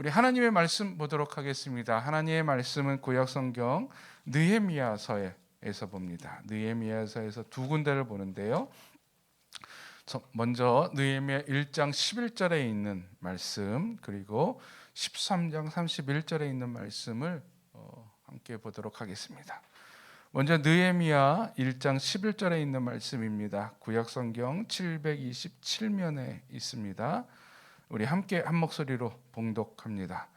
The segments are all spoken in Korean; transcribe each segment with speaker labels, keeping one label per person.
Speaker 1: 우리 하나님의 말씀 보도록 하겠습니다. 하나님의 말씀은 구약성경 느헤미야서에서 봅니다. 느헤미야서에서 두 군데를 보는데요. 먼저 느헤미야 1장 11절에 있는 말씀, 그리고 13장 31절에 있는 말씀을 함께 보도록 하겠습니다. 먼저 느헤미야 1장 11절에 있는 말씀입니다. 구약성경 727면에 있습니다. 우리 함께 한 목소리로 봉독합니다.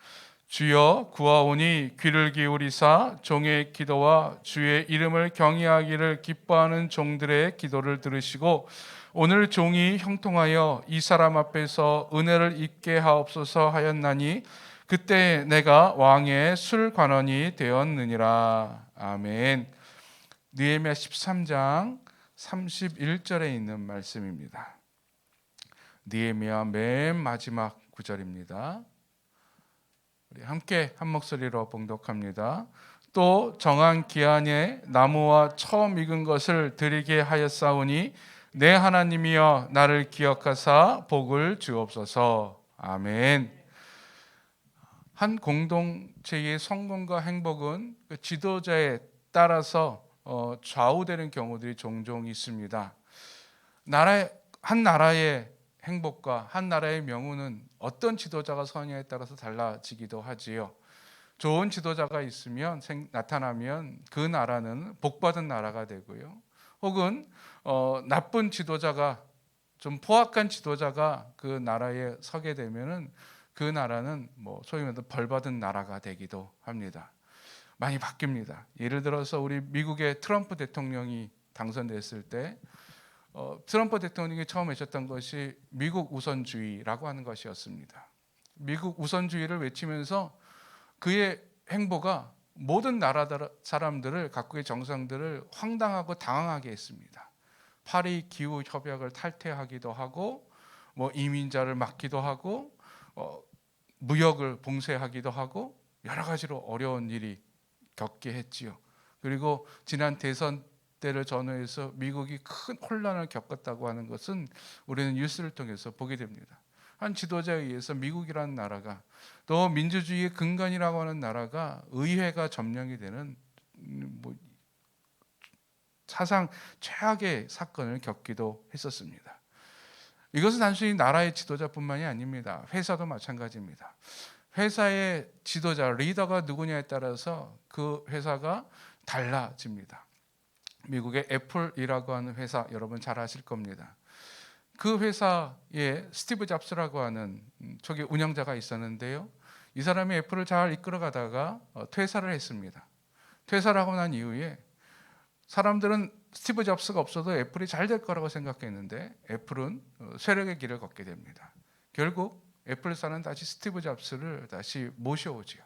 Speaker 1: 주여 구하오니 귀를 기울이사 종의 기도와 주의 이름을 경외하기를 기뻐하는 종들의 기도를 들으시고 오늘 종이 형통하여 이 사람 앞에서 은혜를 입게 하옵소서 하였나니 그때 내가 왕의 술관원이 되었느니라. 아멘. 느헤미야 13장 31절에 있는 말씀입니다. 느헤미야 맨 마지막 구절입니다. 우리 함께 한 목소리로 봉독합니다. 또 정한 기한에 나무와 처음 익은 것을 드리게 하였사오니 내 하나님이여 나를 기억하사 복을 주옵소서. 아멘. 한 공동체의 성공과 행복은 그 지도자에 따라서 좌우되는 경우들이 종종 있습니다. 한 나라의 행복과 한 나라의 명운은 어떤 지도자가 서느냐에 따라서 달라지기도 하지요. 좋은 지도자가 있으면 나타나면 그 나라는 복받은 나라가 되고요. 혹은 나쁜 지도자가 좀 포악한 지도자가 그 나라에 서게 되면은 그 나라는 소위 말해서 벌받은 나라가 되기도 합니다. 많이 바뀝니다. 예를 들어서 우리 미국의 트럼프 대통령이 당선됐을 때 트럼프 대통령이 처음 외쳤던 것이 미국 우선주의라고 하는 것이었습니다. 미국 우선주의를 외치면서 그의 행보가 모든 나라 사람들을, 각국의 정상들을 황당하고 당황하게 했습니다. 파리 기후 협약을 탈퇴하기도 하고 이민자를 막기도 하고 무역을 봉쇄하기도 하고 여러 가지로 어려운 일이 겪게 했지요. 그리고 지난 대선 때를 전후해서 미국이 큰 혼란을 겪었다고 하는 것은 우리는 뉴스를 통해서 보게 됩니다. 한 지도자에 의해서 미국이라는 나라가, 또 민주주의의 근간이라고 하는 나라가 의회가 점령이 되는 사상 최악의 사건을 겪기도 했었습니다. 이것은 단순히 나라의 지도자뿐만이 아닙니다. 회사도 마찬가지입니다. 회사의 지도자, 리더가 누구냐에 따라서 그 회사가 달라집니다. 미국의 애플이라고 하는 회사, 여러분 잘 아실 겁니다. 그 회사에 스티브 잡스라고 하는 초기 운영자가 있었는데요. 이 사람이 애플을 잘 이끌어가다가 퇴사를 했습니다. 퇴사를 하고 난 이후에 사람들은 스티브 잡스가 없어도 애플이 잘 될 거라고 생각했는데 애플은 쇠락의 길을 걷게 됩니다. 결국 애플사는 다시 스티브 잡스를 다시 모셔오지요.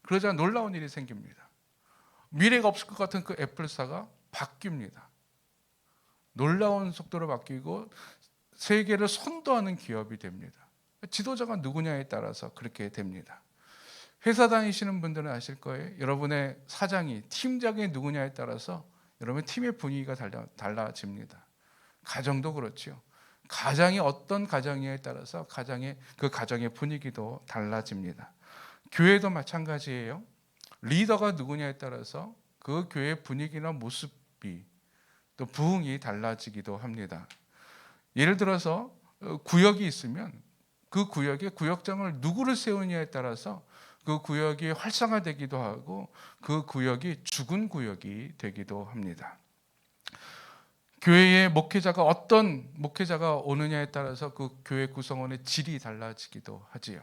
Speaker 1: 그러자 놀라운 일이 생깁니다. 미래가 없을 것 같은 그 애플사가 바뀝니다. 놀라운 속도로 바뀌고 세계를 선도하는 기업이 됩니다. 지도자가 누구냐에 따라서 그렇게 됩니다. 회사 다니시는 분들은 아실 거예요. 여러분의 사장이, 팀장이 누구냐에 따라서 여러분의 팀의 분위기가 달라집니다. 가정도 그렇죠. 가장이 어떤 가정이냐에 따라서 그 가정의 분위기도 달라집니다. 교회도 마찬가지예요. 리더가 누구냐에 따라서 그 교회의 분위기나 모습이, 또 부흥이 달라지기도 합니다. 예를 들어서 구역이 있으면 그 구역에 구역장을 누구를 세우냐에 따라서 그 구역이 활성화되기도 하고 그 구역이 죽은 구역이 되기도 합니다. 교회에 어떤 목회자가 오느냐에 따라서 그 교회 구성원의 질이 달라지기도 하지요.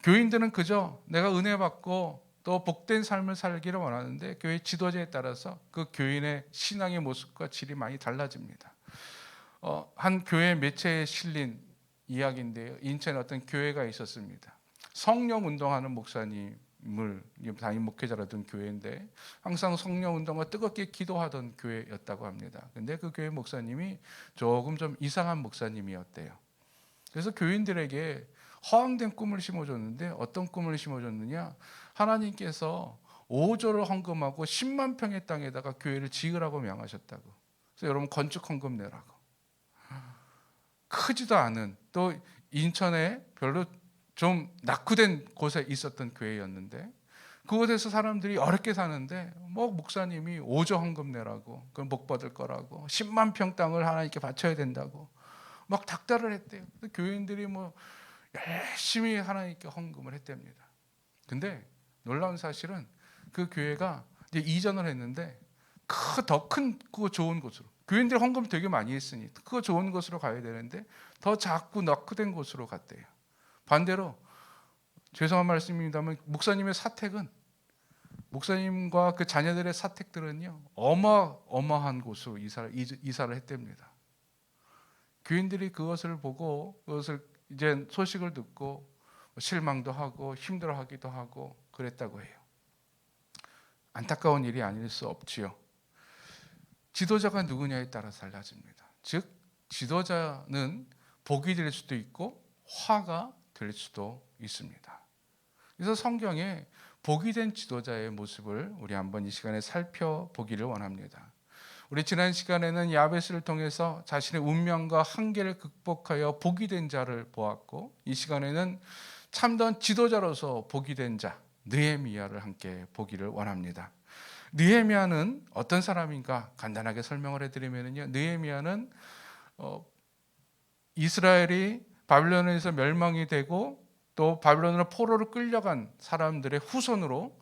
Speaker 1: 교인들은 그저 내가 은혜 받고 또 복된 삶을 살기를 원하는데 교회 지도자에 따라서 그 교인의 신앙의 모습과 질이 많이 달라집니다. 한 교회 매체에 실린 이야기인데요. 인천에 어떤 교회가 있었습니다. 성령 운동하는 목사님을 담임 목회자라던 교회인데 항상 성령 운동과 뜨겁게 기도하던 교회였다고 합니다. 근데 그 교회 목사님이 조금 좀 이상한 목사님이었대요. 그래서 교인들에게 허황된 꿈을 심어줬는데 어떤 꿈을 심어줬느냐? 하나님께서 5조를 헌금하고 10만 평의 땅에다가 교회를 지으라고 명하셨다고. 그래서 여러분 건축 헌금 내라고. 크지도 않은, 또 인천에 별로 좀 낙후된 곳에 있었던 교회였는데 그곳에서 사람들이 어렵게 사는데 뭐 목사님이 5조 헌금 내라고, 그건 복 받을 거라고, 10만 평 땅을 하나님께 바쳐야 된다고 막 닥달을 했대요. 교인들이 뭐 열심히 하나님께 헌금을 했답니다. 근데 놀라운 사실은 그 교회가 이제 이전을 했는데 더 큰 그 좋은 곳으로, 교인들이 헌금 되게 많이 했으니 그 좋은 곳으로 가야 되는데 더 작고 낙후된 곳으로 갔대요. 반대로 죄송한 말씀입니다만 목사님의 사택은, 목사님과 그 자녀들의 사택들은요 어마어마한 곳으로 이사를 했답니다. 교인들이 그것을 보고 그것을 이제 소식을 듣고 실망도 하고 힘들어하기도 하고 그랬다고 해요. 안타까운 일이 아닐 수 없지요. 지도자가 누구냐에 따라서 달라집니다. 즉 지도자는 복이 될 수도 있고 화가 될 수도 있습니다. 그래서 성경에 복이 된 지도자의 모습을 우리 한번 이 시간에 살펴보기를 원합니다. 우리 지난 시간에는 야베스를 통해서 자신의 운명과 한계를 극복하여 복이 된 자를 보았고, 이 시간에는 참된 지도자로서 복이 된 자 느헤미야를 함께 보기를 원합니다. 느헤미야는 어떤 사람인가 간단하게 설명을 해드리면요, 느헤미야는 이스라엘이 바빌론에서 멸망이 되고 또 바빌론으로 포로로 끌려간 사람들의 후손으로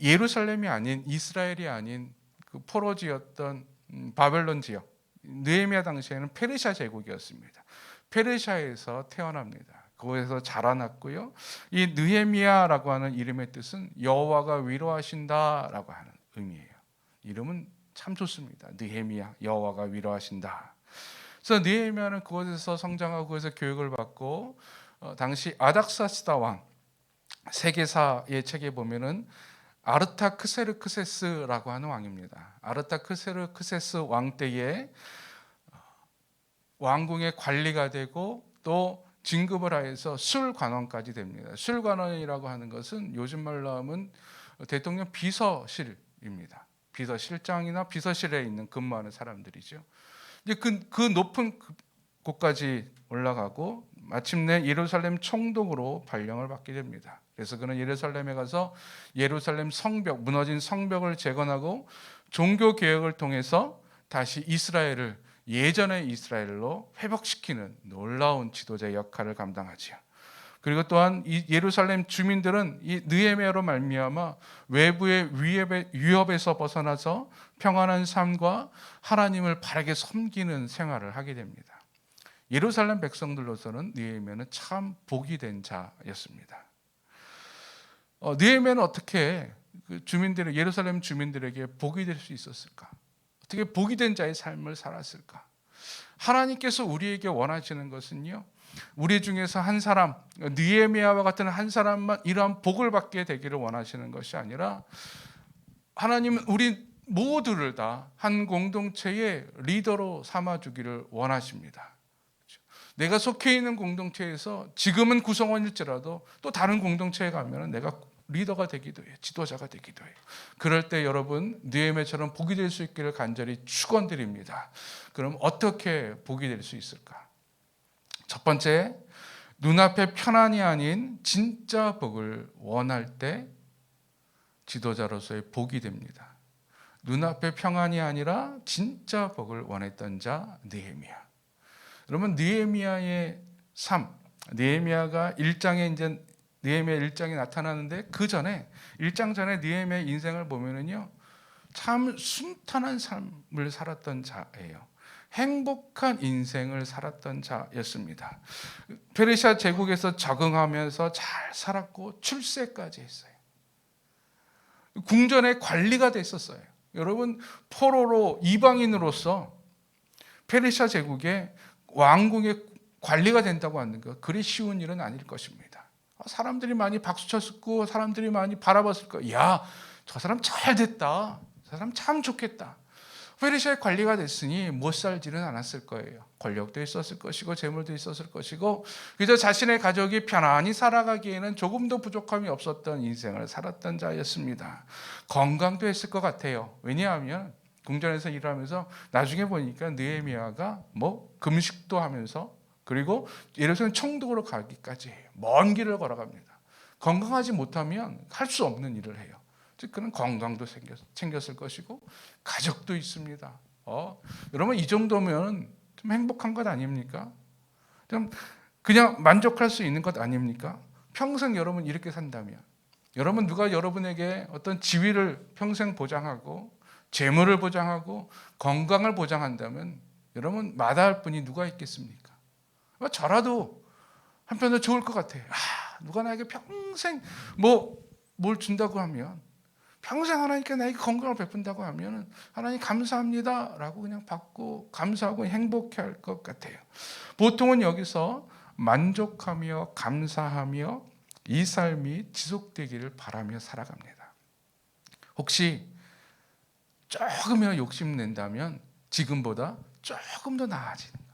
Speaker 1: 예루살렘이 아닌, 이스라엘이 아닌 그 포로지였던 바벨론 지역, 느헤미야 당시에는 페르시아 제국이었습니다. 페르시아에서 태어납니다. 거기서 자라났고요. 이 느헤미야라고 하는 이름의 뜻은 여호와가 위로하신다라고 하는 의미예요. 이름은 참 좋습니다. 느헤미야, 여호와가 위로하신다. 그래서 느헤미야는 그곳에서 성장하고 그곳에서 교육을 받고 당시 아닥사스다 왕, 세계사의 책에 보면은 아르타크세르크세스라고 하는 왕입니다. 아르타크세르크세스 왕 때에 왕궁의 관리가 되고 또 진급을 하여서 술관원까지 됩니다. 술관원이라고 하는 것은 요즘 말로 하면 대통령 비서실입니다. 비서실장이나 비서실에 있는 근무하는 사람들이죠. 이제 그 높은 곳까지 올라가고 마침내 예루살렘 총독으로 발령을 받게 됩니다. 그래서 그는 예루살렘에 가서 예루살렘 성벽, 무너진 성벽을 재건하고 종교 개혁을 통해서 다시 이스라엘을 예전의 이스라엘로 회복시키는 놀라운 지도자의 역할을 감당하지요. 그리고 또한 이 예루살렘 주민들은 이 느헤미야로 말미암아 외부의 위협에서 벗어나서 평안한 삶과 하나님을 바르게 섬기는 생활을 하게 됩니다. 예루살렘 백성들로서는 느헤미야는 참 복이 된 자였습니다. 느헤미야는 어떻게 예루살렘 주민들에게 복이 될 수 있었을까? 어떻게 복이 된 자의 삶을 살았을까? 하나님께서 우리에게 원하시는 것은요, 우리 중에서 한 사람, 느헤미야와 같은 한 사람만 이러한 복을 받게 되기를 원하시는 것이 아니라, 하나님은 우리 모두를 다 한 공동체의 리더로 삼아주기를 원하십니다. 내가 속해 있는 공동체에서 지금은 구성원일지라도 또 다른 복동체에 가면 내가 리더가 되기도 해요. 지도자가 되기도 해요. 그럴 때 여러분 느헤미야처럼 복이 될 수 있기를 간절히 축원드립니다. 그럼 어떻게 복이 될 수 있을까? 첫 번째, 눈앞에 편안이 아닌 진짜 복을 원할 때 지도자로서의 복이 됩니다. 눈앞에 평안이 아니라 진짜 복을 원했던 자 느헤미야. 여러분 느헤미야의 삶, 느헤미야가 1장에 이제 느헤미야 1장이 나타나는데 그 전에 1장 전에 느헤미야 인생을 보면은요, 참 순탄한 삶을 살았던 자예요. 행복한 인생을 살았던 자였습니다. 페르시아 제국에서 적응하면서 잘 살았고 출세까지 했어요. 궁전의 관리가 됐었어요. 여러분 포로로 이방인으로서 페르시아 제국의 왕궁의 관리가 된다고 하는 것, 그리 쉬운 일은 아닐 것입니다. 사람들이 많이 박수쳤고 사람들이 많이 바라봤을 거예요. 야, 저 사람 잘 됐다. 저 사람 참 좋겠다. 페르시아의 관리가 됐으니 못 살지는 않았을 거예요. 권력도 있었을 것이고 재물도 있었을 것이고 그저 자신의 가족이 편안히 살아가기에는 조금도 부족함이 없었던 인생을 살았던 자였습니다. 건강도 했을 것 같아요. 왜냐하면 궁전에서 일하면서 나중에 보니까 느헤미야가 금식도 하면서 그리고 예를 들어서 청독으로 가기까지 해요. 먼 길을 걸어갑니다. 건강하지 못하면 할 수 없는 일을 해요. 즉 그는 건강도 챙겼을 것이고 가족도 있습니다. 여러분 이 정도면 좀 행복한 것 아닙니까? 좀 그냥 만족할 수 있는 것 아닙니까? 평생 여러분 이렇게 산다면, 여러분 누가 여러분에게 어떤 지위를 평생 보장하고 재물을 보장하고 건강을 보장한다면 여러분 마다할 분이 누가 있겠습니까? 저라도 한편으로 좋을 것 같아요. 누가 나에게 평생 뭘 준다고 하면, 평생 하나님께 나에게 건강을 베푼다고 하면 하나님 감사합니다 라고 그냥 받고 감사하고 행복해할 것 같아요. 보통은 여기서 만족하며 감사하며 이 삶이 지속되기를 바라며 살아갑니다. 혹시 조금이라도 욕심낸다면 지금보다 조금 더 나아지는 것,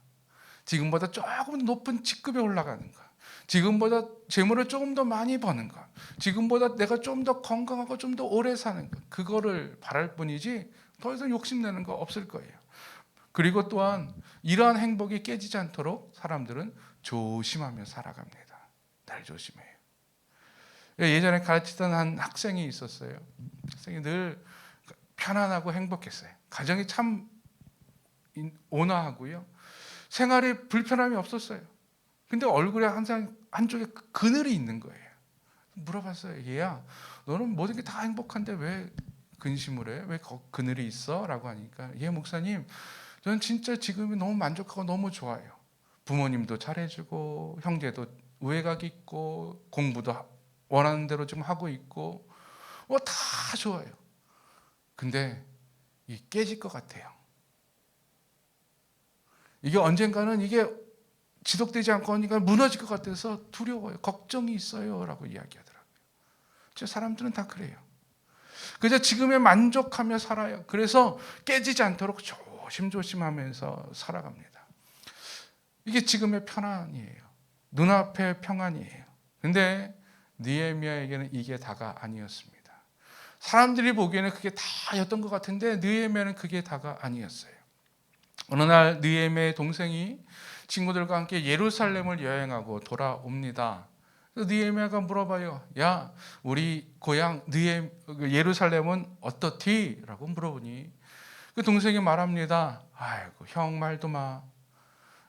Speaker 1: 지금보다 조금 더 높은 직급에 올라가는 것, 지금보다 재물을 조금 더 많이 버는 것, 지금보다 내가 좀 더 건강하고 좀 더 오래 사는 것, 그거를 바랄 뿐이지 더 이상 욕심내는 거 없을 거예요. 그리고 또한 이러한 행복이 깨지지 않도록 사람들은 조심하며 살아갑니다. 날 조심해요. 예전에 가르치던 한 학생이 있었어요. 학생이 늘 편안하고 행복했어요. 가정이 참 온화하고요. 생활에 불편함이 없었어요. 근데 얼굴에 항상 한쪽에 그늘이 있는 거예요. 물어봤어요. 얘야, 너는 모든 게 다 행복한데 왜 근심을 해? 왜 그늘이 있어? 라고 하니까, 예 목사님, 저는 진짜 지금이 너무 만족하고 너무 좋아요. 부모님도 잘해주고 형제도 우애각 있고 공부도 원하는 대로 좀 하고 있고 다 좋아요. 근데 이게 깨질 것 같아요. 이게 언젠가는 이게 지속되지 않고 하니까 무너질 것 같아서 두려워요. 걱정이 있어요 라고 이야기하더라고요. 사람들은 다 그래요. 그저 지금에 만족하며 살아요. 그래서 깨지지 않도록 조심조심하면서 살아갑니다. 이게 지금의 편안이에요. 눈앞의 평안이에요. 근데 느헤미야에게는 이게 다가 아니었습니다. 사람들이 보기에는 그게 다였던 것 같은데 느헤미야는 그게 다가 아니었어요. 어느 날 느헤미야의 동생이 친구들과 함께 예루살렘을 여행하고 돌아옵니다. 느헤미야가 물어봐요. 야, 우리 고향 예루살렘은 어떻디? 라고 물어보니 그 동생이 말합니다. 아이고 형 말도 마.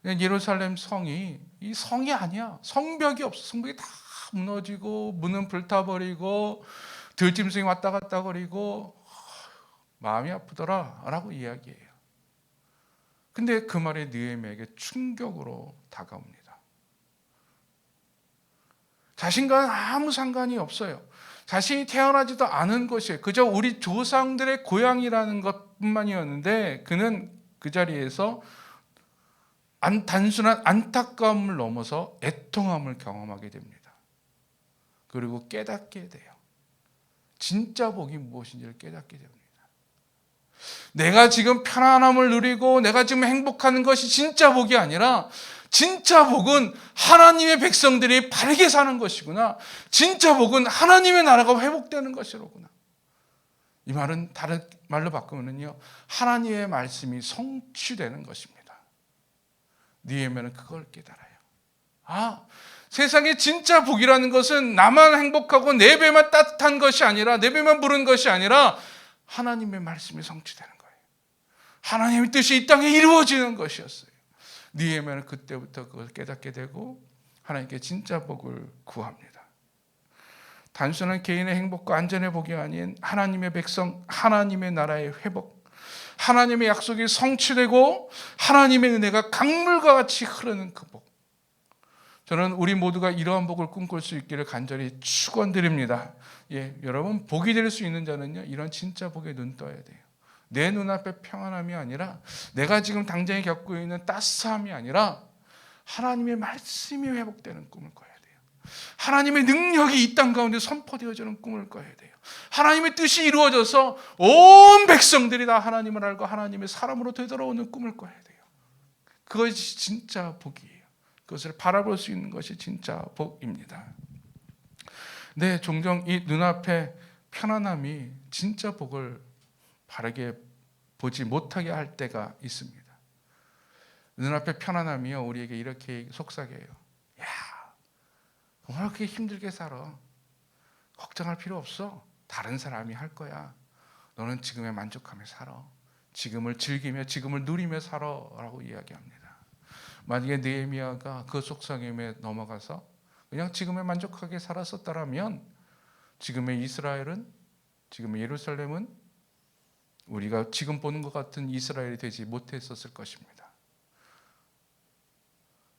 Speaker 1: 예루살렘 성이 이 성이 아니야. 성벽이 없어. 성벽이 다 무너지고 문은 불타버리고 들짐승이 왔다 갔다 거리고 마음이 아프더라 라고 이야기해요. 근데 그 말이 느헤미야에게 충격으로 다가옵니다. 자신과는 아무 상관이 없어요. 자신이 태어나지도 않은 곳이에요. 그저 우리 조상들의 고향이라는 것뿐만이었는데 그는 그 자리에서 단순한 안타까움을 넘어서 애통함을 경험하게 됩니다. 그리고 깨닫게 돼요. 진짜 복이 무엇인지를 깨닫게 됩니다. 내가 지금 편안함을 누리고 내가 지금 행복한 것이 진짜 복이 아니라 진짜 복은 하나님의 백성들이 바르게 사는 것이구나. 진짜 복은 하나님의 나라가 회복되는 것이로구나. 이 말은 다른 말로 바꾸면요, 하나님의 말씀이 성취되는 것입니다. 느헤미야는 그걸 깨달아요. 세상에 진짜 복이라는 것은 나만 행복하고 내 배만 따뜻한 것이 아니라, 내 배만 부른 것이 아니라 하나님의 말씀이 성취되는 거예요. 하나님의 뜻이 이 땅에 이루어지는 것이었어요. 느헤미야는 그때부터 그걸 깨닫게 되고 하나님께 진짜 복을 구합니다. 단순한 개인의 행복과 안전의 복이 아닌 하나님의 백성, 하나님의 나라의 회복, 하나님의 약속이 성취되고 하나님의 은혜가 강물과 같이 흐르는 그 복. 저는 우리 모두가 이러한 복을 꿈꿀 수 있기를 간절히 축원드립니다. 여러분, 복이 될 수 있는 자는요, 이런 진짜 복에 눈 떠야 돼요. 내 눈앞에 평안함이 아니라, 내가 지금 당장에 겪고 있는 따스함이 아니라 하나님의 말씀이 회복되는 꿈을 꿔야 돼요. 하나님의 능력이 이 땅 가운데 선포되어지는 꿈을 꿔야 돼요. 하나님의 뜻이 이루어져서 온 백성들이 다 하나님을 알고 하나님의 사람으로 되돌아오는 꿈을 꿔야 돼요. 그것이 진짜 복이에요. 그것을 바라볼 수 있는 것이 진짜 복입니다. 네, 종종 이 눈앞에 편안함이 진짜 복을 바르게 보지 못하게 할 때가 있습니다. 눈앞에 편안함이요 우리에게 이렇게 속삭여요. 야, 왜 그렇게 힘들게 살아? 걱정할 필요 없어. 다른 사람이 할 거야. 너는 지금에 만족하며 살아. 지금을 즐기며 지금을 누리며 살아라고 이야기합니다. 만약에 느헤미야가 그 속삭임에 넘어가서 그냥 지금에 만족하게 살았었다라면 지금의 이스라엘은, 지금의 예루살렘은 우리가 지금 보는 것 같은 이스라엘이 되지 못했었을 것입니다.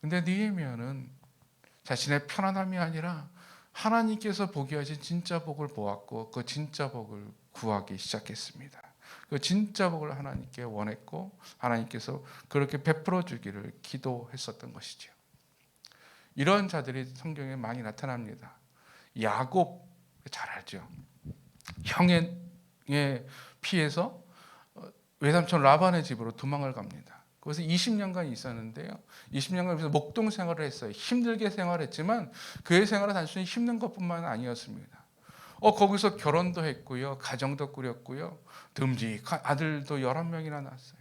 Speaker 1: 근데 느헤미야는 자신의 편안함이 아니라 하나님께서 보기 하신 진짜 복을 보았고 그 진짜 복을 구하기 시작했습니다. 그 진짜 복을 하나님께 원했고 하나님께서 그렇게 베풀어 주기를 기도했었던 것이죠. 이런 자들이 성경에 많이 나타납니다. 야곱 잘 알죠. 형의 피해서 외삼촌 라반의 집으로 도망을 갑니다. 거기서 20년간 있었는데요. 20년간 목동 생활을 했어요. 힘들게 생활했지만 그의 생활은 단순히 힘든 것뿐만 아니었습니다. 거기서 결혼도 했고요. 가정도 꾸렸고요. 듬직한 아들도 11명이나 낳았어요.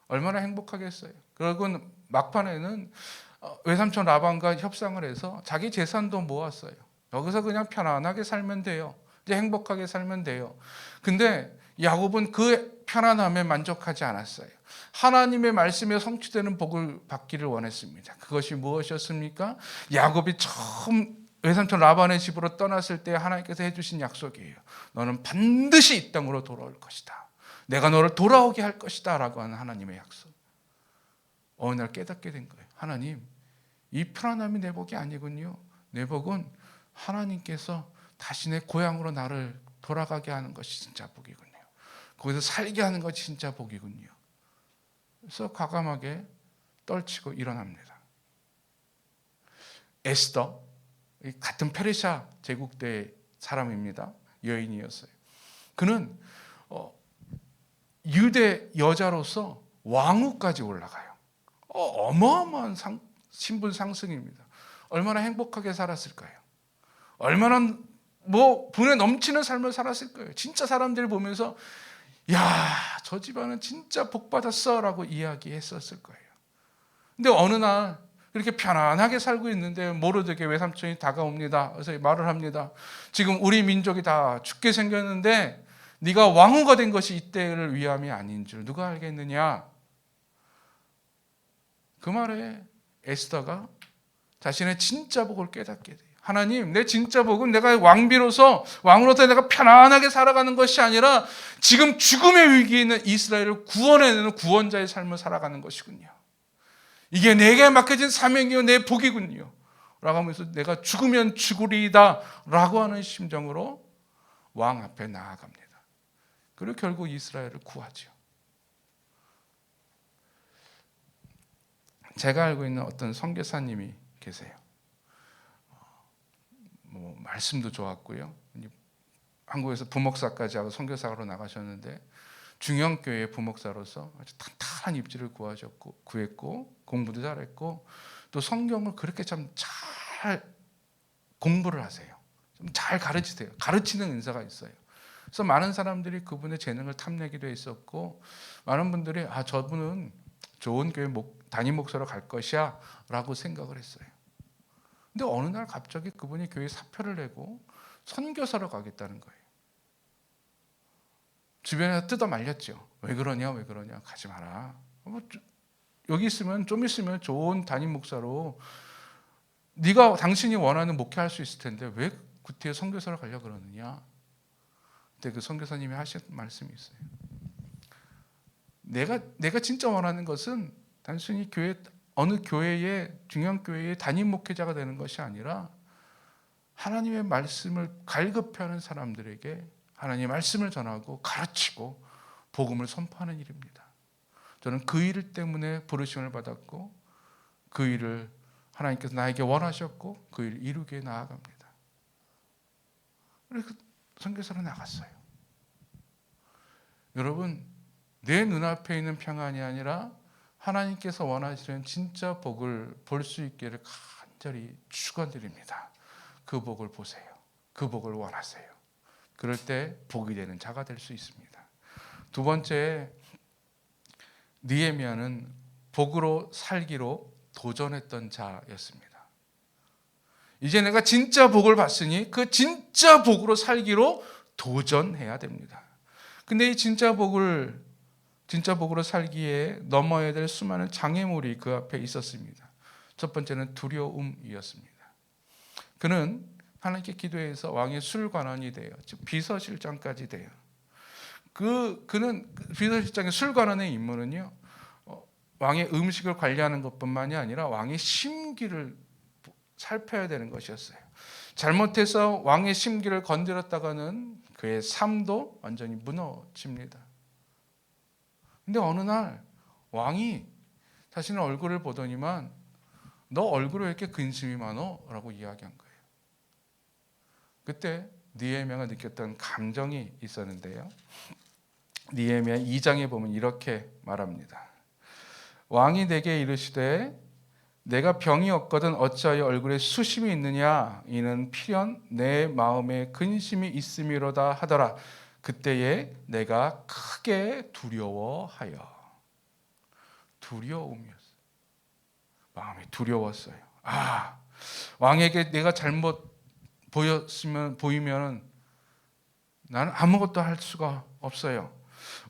Speaker 1: 얼마나 행복하겠어요. 그리고 막판에는 외삼촌 라반과 협상을 해서 자기 재산도 모았어요. 여기서 그냥 편안하게 살면 돼요. 이제 행복하게 살면 돼요. 근데 야곱은 그 편안함에 만족하지 않았어요. 하나님의 말씀에 성취되는 복을 받기를 원했습니다. 그것이 무엇이었습니까? 야곱이 처음 외삼촌 라반의 집으로 떠났을 때 하나님께서 해주신 약속이에요. 너는 반드시 이 땅으로 돌아올 것이다. 내가 너를 돌아오게 할 것이다 라고 하는 하나님의 약속. 어느 날 깨닫게 된 거예요. 하나님, 이 편안함이 내 복이 아니군요. 내 복은 하나님께서 다시 내 고향으로 나를 돌아가게 하는 것이 진짜 복이군요. 거기서 살게 하는 것이 진짜 복이군요. 그래서 과감하게 떨치고 일어납니다. 에스더, 같은 페르시아 제국 때 사람입니다. 여인이었어요. 그는 유대 여자로서 왕후까지 올라가요. 어마어마한 신분 상승입니다. 얼마나 행복하게 살았을까요? 얼마나 분에 넘치는 삶을 살았을 거예요. 진짜 사람들 보면서 야, 저 집안은 진짜 복 받았어 라고 이야기했었을 거예요. 근데 어느 날 이렇게 편안하게 살고 있는데 모르게 외삼촌이 다가옵니다. 그래서 말을 합니다. 지금 우리 민족이 다 죽게 생겼는데 네가 왕후가 된 것이 이때를 위함이 아닌 줄 누가 알겠느냐. 그 말에 에스더가 자신의 진짜 복을 깨닫게 돼요. 하나님, 내 진짜 복은 내가 왕으로서 내가 편안하게 살아가는 것이 아니라 지금 죽음의 위기에 있는 이스라엘을 구원해내는 구원자의 삶을 살아가는 것이군요. 이게 내게 맡겨진 사명이요 내 복이군요 라고 하면서 내가 죽으면 죽으리이다 라고 하는 심정으로 왕 앞에 나아갑니다. 그리고 결국 이스라엘을 구하죠. 제가 알고 있는 어떤 선교사님이 계세요. 말씀도 좋았고요. 한국에서 부목사까지 하고 선교사로 나가셨는데 중형교회 부목사로서 아주 탄탄한 입지를 구했고 공부도 잘했고 또 성경을 그렇게 참 잘 공부를 하세요. 좀 잘 가르치세요. 가르치는 은사가 있어요. 그래서 많은 사람들이 그분의 재능을 탐내기도 했었고 많은 분들이 저분은 좋은 교회 담임 목사로 갈 것이야 라고 생각을 했어요. 근데 어느 날 갑자기 그분이 교회 사표를 내고 선교사로 가겠다는 거예요. 주변에서 뜯어 말렸죠. 왜 그러냐 가지 마라. 여기 좀 있으면 좋은 담임 목사로 당신이 원하는 목회할 수 있을 텐데 왜 구태여 선교사로 가려고 그러느냐. 그때 그 선교사님이 하신 말씀이 있어요. 내가 진짜 원하는 것은 단순히 어느 교회의 중형교회의 담임 목회자가 되는 것이 아니라 하나님의 말씀을 갈급해하는 사람들에게 하나님의 말씀을 전하고 가르치고 복음을 선포하는 일입니다. 저는 그 일 때문에 부르심을 받았고 그 일을 하나님께서 나에게 원하셨고 그 일을 이루게 나아갑니다. 그래서 선교사로 나갔어요. 여러분, 내 눈앞에 있는 평안이 아니라 하나님께서 원하시는 진짜 복을 볼 수 있기를 간절히 축원드립니다. 그 복을 보세요. 그 복을 원하세요. 그럴 때 복이 되는 자가 될 수 있습니다. 두 번째, 느헤미야는 복으로 살기로 도전했던 자였습니다. 이제 내가 진짜 복을 받으니 그 진짜 복으로 살기로 도전해야 됩니다. 근데 이 진짜 복으로 살기에 넘어야 될 수많은 장애물이 그 앞에 있었습니다. 첫 번째는 두려움이었습니다. 그는 하나님께 기도해서 왕의 술관원이 돼요. 즉 비서실장까지 돼요. 그는 비서실장의 술관원의 임무는요, 왕의 음식을 관리하는 것뿐만이 아니라 왕의 심기를 살펴야 되는 것이었어요. 잘못해서 왕의 심기를 건드렸다가는 그의 삶도 완전히 무너집니다. 근데 어느 날 왕이 자신의 얼굴을 보더니만 너 얼굴에 왜 이렇게 근심이 많어? 라고 이야기한 거예요. 그때 느헤미야가 느꼈던 감정이 있었는데요. 느헤미야 2장에 보면 이렇게 말합니다. 왕이 내게 이르시되 내가 병이 없거든 어찌하여 얼굴에 수심이 있느냐? 이는 필연 내 마음에 근심이 있음이로다 하더라. 그때에 내가 크게 두려워하여. 두려움이었어요. 마음이 두려웠어요. 왕에게 내가 잘못 보이면 나는 아무것도 할 수가 없어요.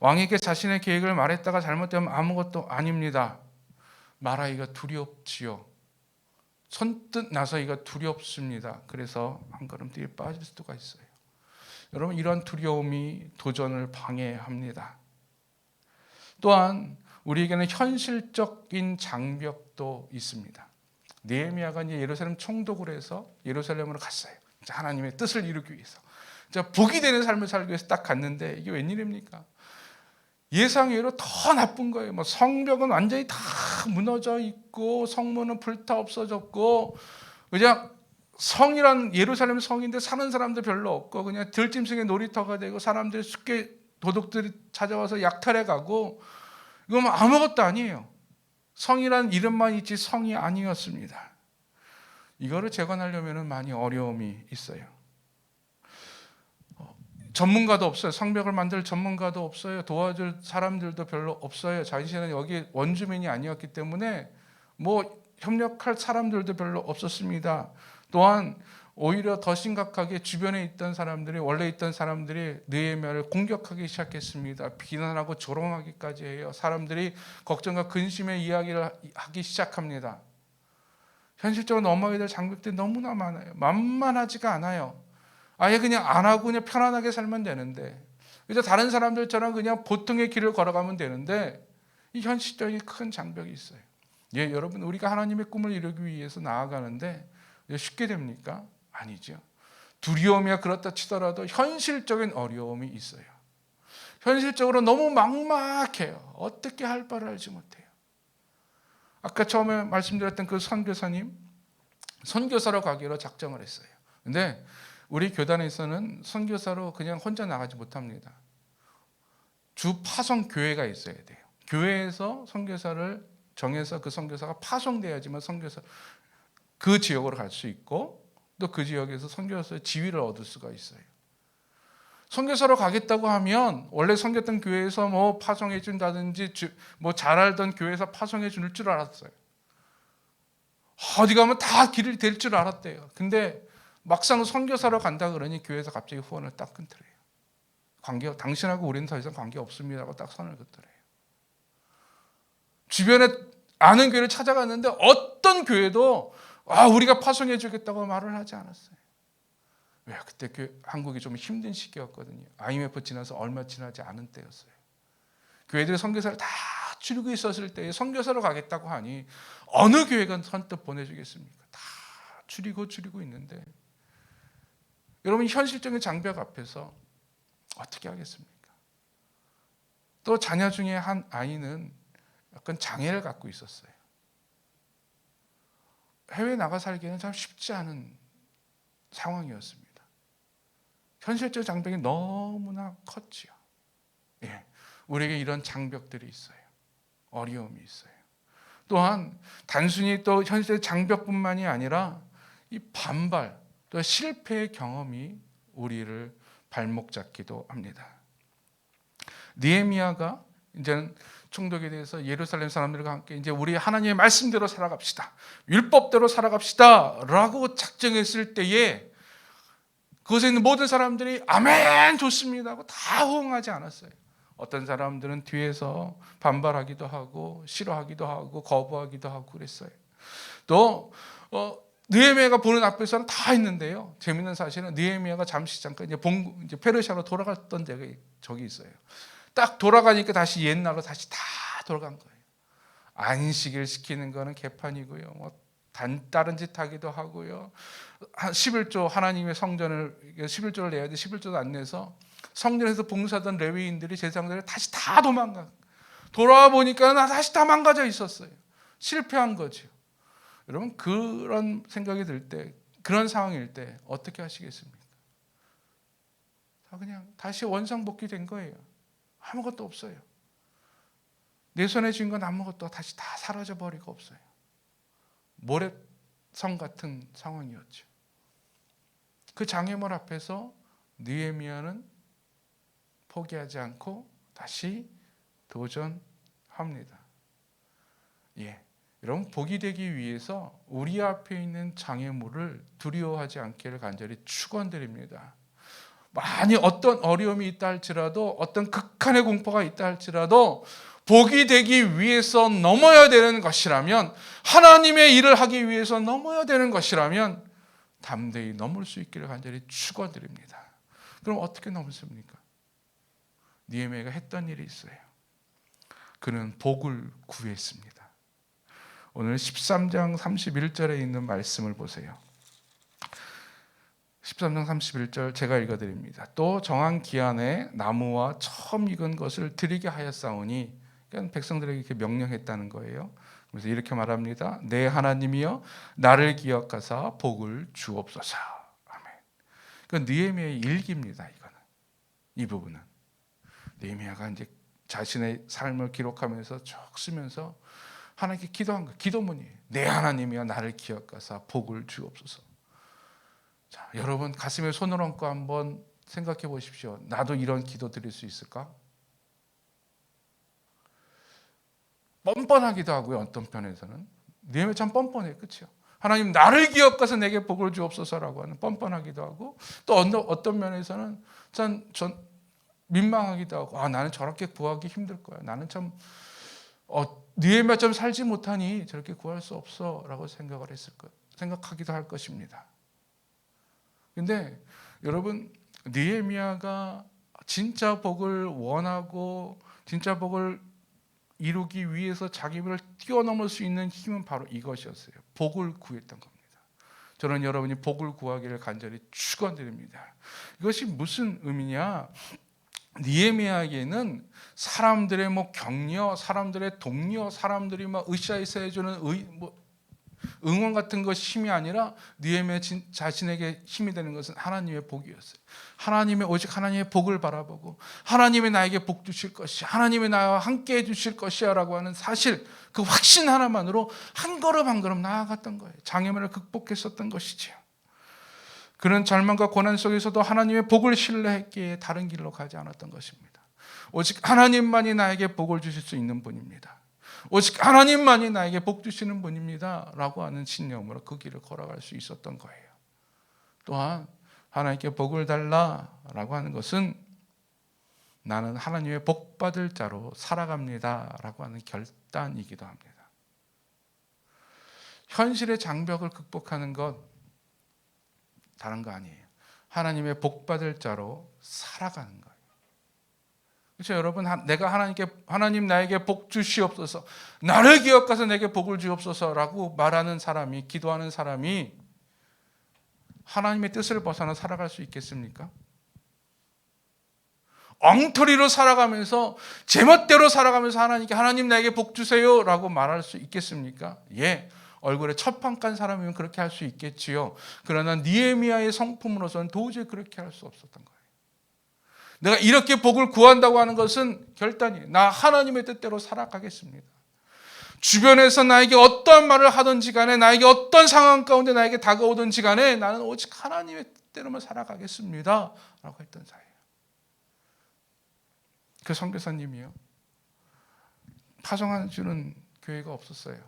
Speaker 1: 왕에게 자신의 계획을 말했다가 잘못되면 아무것도 아닙니다. 말하기가 두렵지요. 선뜻 나서기가 두렵습니다. 그래서 한 걸음 뒤에 빠질 수가 있어요. 여러분, 이런 두려움이 도전을 방해합니다. 또한 우리에게는 현실적인 장벽도 있습니다. 느헤미야가 이제 예루살렘 총독을 해서 예루살렘으로 갔어요. 하나님의 뜻을 이루기 위해서. 복이 되는 삶을 살기 위해서 딱 갔는데 이게 웬일입니까? 예상외로 더 나쁜 거예요. 성벽은 완전히 다 무너져 있고 성문은 불타 없어졌고 그냥 성이란 예루살렘 성인데 사는 사람도 별로 없고 그냥 들짐승의 놀이터가 되고 사람들이 쉽게 도둑들이 찾아와서 약탈해 가고 이건 아무것도 아니에요. 성이란 이름만 있지 성이 아니었습니다. 이거를 재건하려면 많이 어려움이 있어요. 전문가도 없어요. 성벽을 만들 전문가도 없어요. 도와줄 사람들도 별로 없어요. 자신은 여기 원주민이 아니었기 때문에 협력할 사람들도 별로 없었습니다. 또한 오히려 더 심각하게 주변에 있던 사람들이 원래 있던 사람들이 느헤미야를 공격하기 시작했습니다. 비난하고 조롱하기까지 해요. 사람들이 걱정과 근심의 이야기를 하기 시작합니다. 현실적으로 넘어야 될 장벽들이 너무나 많아요. 만만하지가 않아요. 아예 그냥 안 하고 그냥 편안하게 살면 되는데 이제 다른 사람들처럼 그냥 보통의 길을 걸어가면 되는데 이 현실적인 큰 장벽이 있어요. 여러분, 우리가 하나님의 꿈을 이루기 위해서 나아가는데 쉽게 됩니까? 아니죠. 두려움이야 그렇다 치더라도 현실적인 어려움이 있어요. 현실적으로 너무 막막해요. 어떻게 할 바를 알지 못해요. 아까 처음에 말씀드렸던 그 선교사님, 선교사로 가기로 작정을 했어요. 근데 우리 교단에서는 선교사로 그냥 혼자 나가지 못합니다. 주 파송 교회가 있어야 돼요. 교회에서 선교사를 정해서 그 선교사가 파송돼야지만 선교사 그 지역으로 갈 수 있고 또 그 지역에서 선교사의 지위를 얻을 수가 있어요. 선교사로 가겠다고 하면 원래 선교했던 교회에서 파송해 준다든지 잘 알던 교회에서 파송해 줄 줄 알았어요. 어디 가면 다 길이 될 줄 알았대요. 근데 막상 선교사로 간다 그러니 교회에서 갑자기 후원을 딱 끊더래요. 당신하고 우리는 더 이상 관계 없습니다라고 딱 선을 긋더래요. 주변에 아는 교회를 찾아갔는데 어떤 교회도 우리가 파송해 주겠다고 말을 하지 않았어요. 왜? 그때 한국이 좀 힘든 시기였거든요. IMF 지나서 얼마 지나지 않은 때였어요. 교회들이 선교사를 다 줄이고 있었을 때 선교사로 가겠다고 하니 어느 교회가 선뜻 보내주겠습니까? 다 줄이고 있는데 여러분, 현실적인 장벽 앞에서 어떻게 하겠습니까? 또 자녀 중에 한 아이는 약간 장애를 갖고 있었어요. 해외 나가 살기는 참 쉽지 않은 상황이었습니다. 현실적 장벽이 너무나 컸지요. 우리에게 이런 장벽들이 있어요. 어려움이 있어요. 또한 단순히 또 현실의 장벽뿐만이 아니라 이 반발, 또 실패의 경험이 우리를 발목 잡기도 합니다. 느헤미야가 이제는 총독에 대해서 예루살렘 사람들과 함께 이제 우리 하나님의 말씀대로 살아갑시다, 율법대로 살아갑시다라고 작정했을 때에 그곳에 있는 모든 사람들이 아멘 좋습니다 하고 다 호응하지 않았어요. 어떤 사람들은 뒤에서 반발하기도 하고 싫어하기도 하고 거부하기도 하고 그랬어요. 또 느헤미야가 보는 앞에서는 다 했는데요. 재밌는 사실은 느헤미야가 잠깐 이제 페르시아로 돌아갔던 적이 있어요. 딱 돌아가니까 다시 옛날로 다시 다 돌아간 거예요. 안식일 시키는 거는 개판이고요. 다른 짓 하기도 하고요. 11조 하나님의 성전을 11조를 내야 돼. 11조도 안 내서 성전에서 봉사하던 레위인들이 제사장들이 다시 다 돌아와 보니까 다시 다 망가져 있었어요. 실패한 거죠. 여러분 그런 생각이 들 때, 그런 상황일 때 어떻게 하시겠습니까? 그냥 다시 원상복귀된 거예요. 아무것도 없어요. 내 손에 쥔 건 아무것도 다시 다 사라져 버리고 없어요. 모래성 같은 상황이었죠. 그 장애물 앞에서 느헤미야는 포기하지 않고 다시 도전합니다. 여러분 복이 되기 위해서 우리 앞에 있는 장애물을 두려워하지 않기를 간절히 축원드립니다. 많이 어떤 어려움이 있다 할지라도 어떤 극한의 공포가 있다 할지라도 복이 되기 위해서 넘어야 되는 것이라면, 하나님의 일을 하기 위해서 넘어야 되는 것이라면 담대히 넘을 수 있기를 간절히 축원드립니다. 그럼 어떻게 넘습니까? 느헤미야가 했던 일이 있어요. 그는 복을 구했습니다. 오늘 13장 31절에 있는 말씀을 보세요. 13장 31절 제가 읽어드립니다. 또 정한 기한에 나무와 처음 익은 것을 드리게 하였사오니, 그러니까 백성들에게 이렇게 명령했다는 거예요. 그래서 이렇게 말합니다. 내 하나님이여 나를 기억하사 복을 주옵소서. 아멘. 그 느헤미야의 일기입니다. 이 부분은 느헤미야가 이제 자신의 삶을 기록하면서 쭉 쓰면서 하나님께 기도한 거예요. 기도문이에요. 내 하나님이여 나를 기억하사 복을 주옵소서. 자, 여러분 가슴에 손을 얹고 한번 생각해 보십시오. 나도 이런 기도 드릴 수 있을까? 뻔뻔하기도 하고요. 어떤 편에서는 느헤미야 참 뻔뻔해요. 그렇죠? 하나님 나를 기억하사 내게 복을 주옵소서라고 하는 뻔뻔하기도 하고, 또 어떤 면에서는 전 민망하기도 하고, 나는 저렇게 구하기 힘들 거야. 나는 참 느헤미야처럼 살지 못하니 저렇게 구할 수 없어라고 생각하기도 할 것입니다. 근데 여러분 느헤미야가 진짜 복을 원하고 진짜 복을 이루기 위해서 자기 힘을 뛰어넘을 수 있는 힘은 바로 이것이었어요. 복을 구했던 겁니다. 저는 여러분이 복을 구하기를 간절히 축원드립니다. 이것이 무슨 의미냐? 느헤미야에게는 사람들의 격려, 사람들의 동료, 사람들이 으쌰으쌰 해주는 응원 같은 것이 힘이 아니라 느헤미야 자신에게 힘이 되는 것은 하나님의 복이었어요. 오직 하나님의 복을 바라보고 하나님이 나에게 복 주실 것이야, 하나님이 나와 함께 해주실 것이야 라고 하는 사실, 그 확신 하나만으로 한 걸음 한 걸음 나아갔던 거예요. 장애물을 극복했었던 것이지요. 그는 절망과 고난 속에서도 하나님의 복을 신뢰했기에 다른 길로 가지 않았던 것입니다. 오직 하나님만이 나에게 복을 주실 수 있는 분입니다. 오직 하나님만이 나에게 복 주시는 분입니다 라고 하는 신념으로 그 길을 걸어갈 수 있었던 거예요. 또한 하나님께 복을 달라라고 하는 것은 나는 하나님의 복 받을 자로 살아갑니다 라고 하는 결단이기도 합니다. 현실의 장벽을 극복하는 것 다른 거 아니에요. 하나님의 복 받을 자로 살아가는 거예요. 그렇죠, 여러분? 하나님 나에게 복 주시옵소서, 나를 기억하사 내게 복을 주옵소서라고 말하는 사람이, 기도하는 사람이 하나님의 뜻을 벗어나 살아갈 수 있겠습니까? 엉터리로 살아가면서 제멋대로 살아가면서 하나님 나에게 복 주세요라고 말할 수 있겠습니까? 얼굴에 첫판 깐 사람이면 그렇게 할 수 있겠지요. 그러나 느헤미야의 성품으로서는 도저히 그렇게 할 수 없었던 거예요. 내가 이렇게 복을 구한다고 하는 것은 결단이에요. 나 하나님의 뜻대로 살아가겠습니다. 주변에서 나에게 어떤 말을 하든지 간에, 나에게 어떤 상황 가운데 나에게 다가오든지 간에 나는 오직 하나님의 뜻대로만 살아가겠습니다 라고 했던 사이에요. 그 선교사님이요, 파송하는 주는 교회가 없었어요.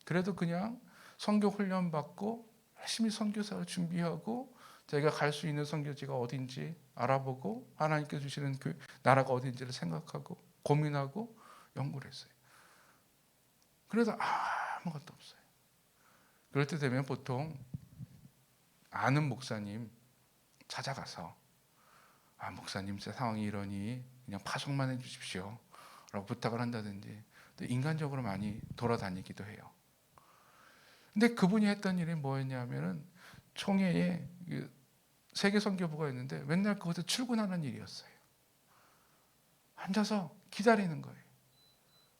Speaker 1: 그래도 그냥 선교 훈련 받고 열심히 선교사를 준비하고 저희가 갈 수 있는 선교지가 어딘지 알아보고 하나님께 주시는 그 나라가 어딘지를 생각하고 고민하고 연구를 했어요. 그래도 아무것도 없어요. 그럴 때 되면 보통 아는 목사님 찾아가서 목사님 제 상황이 이러니 그냥 파송만 해주십시오 라고 부탁을 한다든지 인간적으로 많이 돌아다니기도 해요. 근데 그분이 했던 일이 뭐였냐면은 총회에 세계선교부가 있는데 맨날 그것에 출근하는 일이었어요. 앉아서 기다리는 거예요.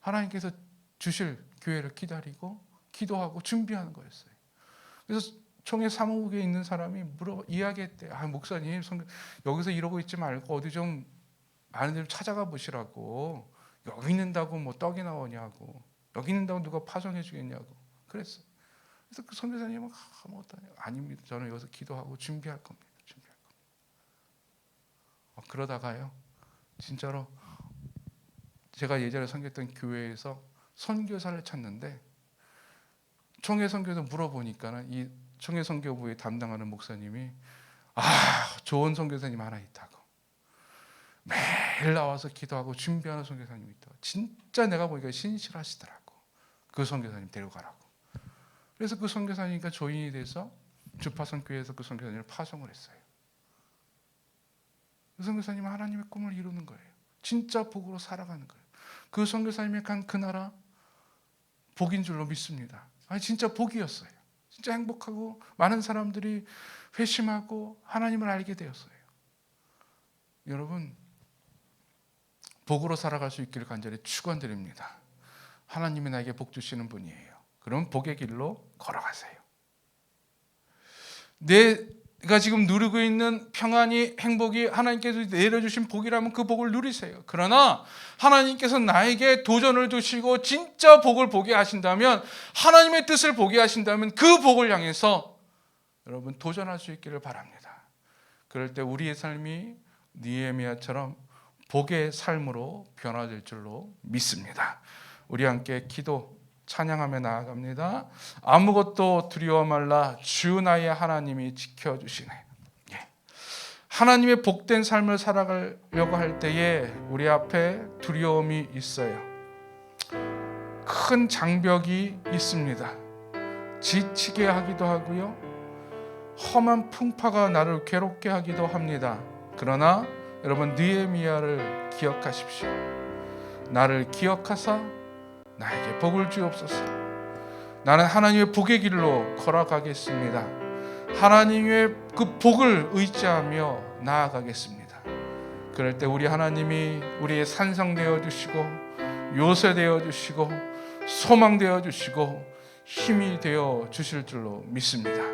Speaker 1: 하나님께서 주실 교회를 기다리고 기도하고 준비하는 거였어요. 그래서 총회 사무국에 있는 사람이 이야기했대. 목사님 여기서 이러고 있지 말고 어디 좀 아는 데 좀 찾아가 보시라고. 여기 있는다고 뭐 떡이 나오냐고. 여기 있는다고 누가 파송해 주겠냐고. 그랬어. 그래서 그 선교사님은 아무것도 아닙니다. 저는 여기서 기도하고 준비할 겁니다. 그러다가요. 진짜로 제가 예전에 선교했던 교회에서 선교사를 찾는데 총회 선교도 물어보니까는 이 총회 선교부에 담당하는 목사님이 좋은 선교사님 하나 있다고. 매일 나와서 기도하고 준비하는 선교사님이 있다고. 진짜 내가 보니까 신실하시더라고. 그 선교사님 데려가라고. 그래서 그 선교사님과 조인이 돼서 주파선교회에서 그 선교사님을 파송을 했어요. 그 선교사님은 하나님의 꿈을 이루는 거예요. 진짜 복으로 살아가는 거예요. 그 선교사님이 간 그 나라 복인 줄로 믿습니다. 진짜 복이었어요. 진짜 행복하고 많은 사람들이 회심하고 하나님을 알게 되었어요. 여러분, 복으로 살아갈 수 있기를 간절히 축원드립니다. 하나님이 나에게 복 주시는 분이에요. 그럼 복의 길로 걸어가세요. 내가 지금 누리고 있는 평안이 행복이 하나님께서 내려주신 복이라면 그 복을 누리세요. 그러나 하나님께서 나에게 도전을 두시고 진짜 복을 보게 하신다면, 하나님의 뜻을 보게 하신다면 그 복을 향해서 여러분 도전할 수 있기를 바랍니다. 그럴 때 우리의 삶이 느헤미야처럼 복의 삶으로 변화될 줄로 믿습니다. 우리 함께 기도 찬양하며 나아갑니다. 아무것도 두려워 말라, 주 나의 하나님이 지켜주시네. 하나님의 복된 삶을 살아가려고 할 때에 우리 앞에 두려움이 있어요. 큰 장벽이 있습니다. 지치게 하기도 하고요, 험한 풍파가 나를 괴롭게 하기도 합니다. 그러나 여러분, 느헤미야를 기억하십시오. 나를 기억하사 나에게 복을 주옵소서. 나는 하나님의 복의 길로 걸어가겠습니다. 하나님의 그 복을 의지하며 나아가겠습니다. 그럴 때 우리 하나님이 우리의 산성 되어 주시고 요새 되어 주시고 소망 되어 주시고 힘이 되어 주실 줄로 믿습니다.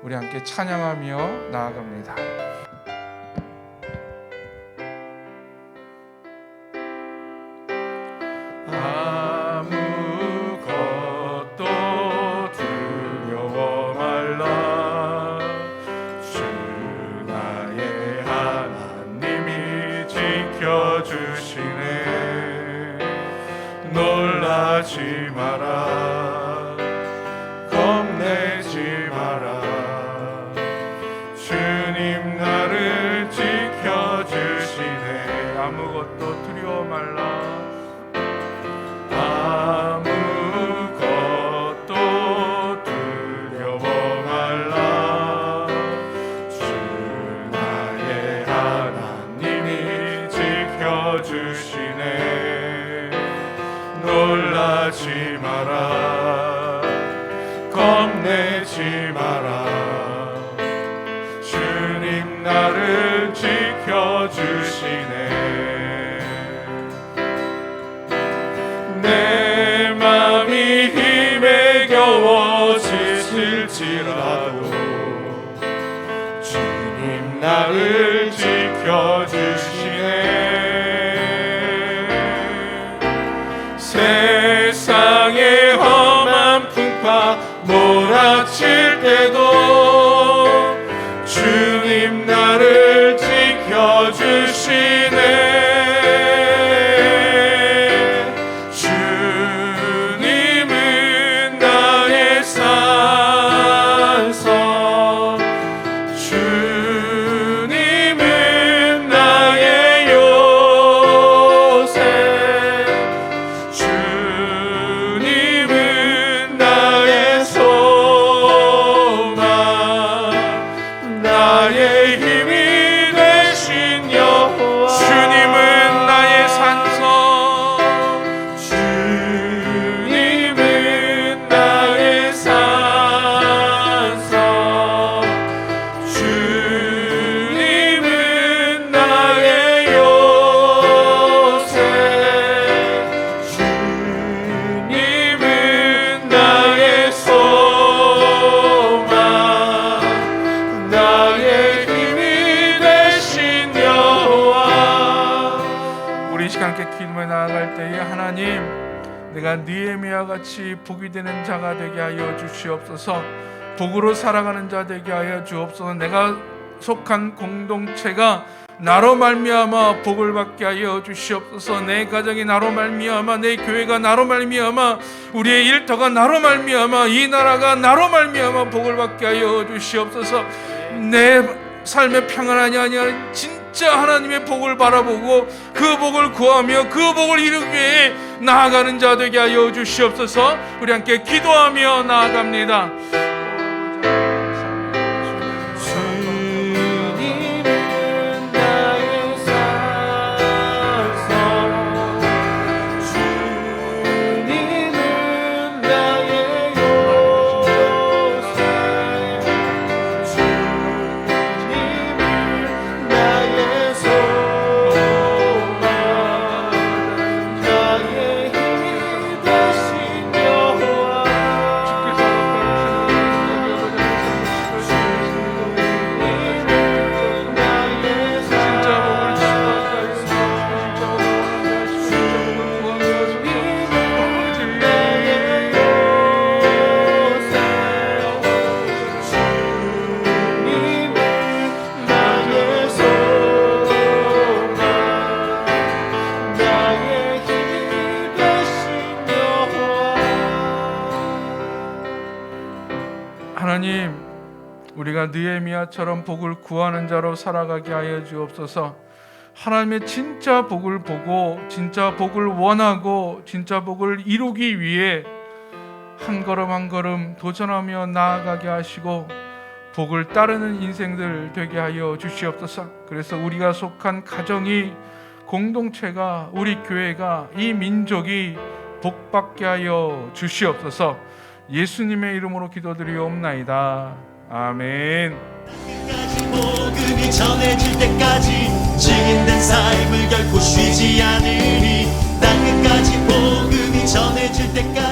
Speaker 1: 우리 함께 찬양하며 나아갑니다.
Speaker 2: 놀라지 마라, 겁내지 마라. 주님 나를 지켜주시네.
Speaker 1: 아무것도 두려워 말라.
Speaker 2: 아무것도 두려워 말라. 주 나의 하나님이 지켜주시네. 놀라지 마라, 겁내지 마라. 주님 나를 지켜주시네. 내 맘이 힘에 겨워 지칠지라도 주님 나를 지켜주시네. 세상의 험한 풍파 몰아칠 때도 주님 나를 지켜주시네. 주 주님은 나의 요새, 주님은 나의 소망, 나의 힘이 되신 여호와. 주님은 나의 산성, 주님은 나의 산성, 주님은 나의 요새, 주님은 나의 소망, 나의 힘이 되신 여호와.
Speaker 1: 우리 이 시간 함께 기도에 나아갈 때에 하나님, 내가 느헤미야 같이 복이 되는 자가 되게 하여 주시옵소서. 복으로 살아가는 자 되게 하여 주옵소서. 내가 속한 공동체가 나로 말미암아 복을 받게 하여 주시옵소서. 내 가정이 나로 말미암아, 내 교회가 나로 말미암아, 우리의 일터가 나로 말미암아, 이 나라가 나로 말미암아 복을 받게 하여 주시옵소서. 내 삶의 평안이 아니라 진짜 하나님의 복을 바라보고 그 복을 구하며 그 복을 이루기 위해 나아가는 자 되게 하여 주시옵소서. 우리 함께 기도하며 나아갑니다.
Speaker 2: 주님은 나의 산성, 주님은 나의 요새, 주님은 나의 소망, 나의 힘이 되신 여호와.
Speaker 1: 하나님, 우리가 느헤미야처럼 복을 구하는 자로 살아가게 하여 주옵소서. 하나님의 진짜 복을 보고 진짜 복을 원하고 진짜 복을 이루기 위해 한 걸음 한 걸음 도전하며 나아가게 하시고 복을 따르는 인생들 되게 하여 주시옵소서. 그래서 우리가 속한 가정이, 공동체가, 우리 교회가, 이 민족이 복받게 하여 주시옵소서. 예수님의 이름으로 기도드리옵나이다. 아멘.
Speaker 3: 끝까지 복음이 전해질 때까지 증인된 삶을 결코 쉬지 않으리. 땅 끝까지 복음이 전해질 때까지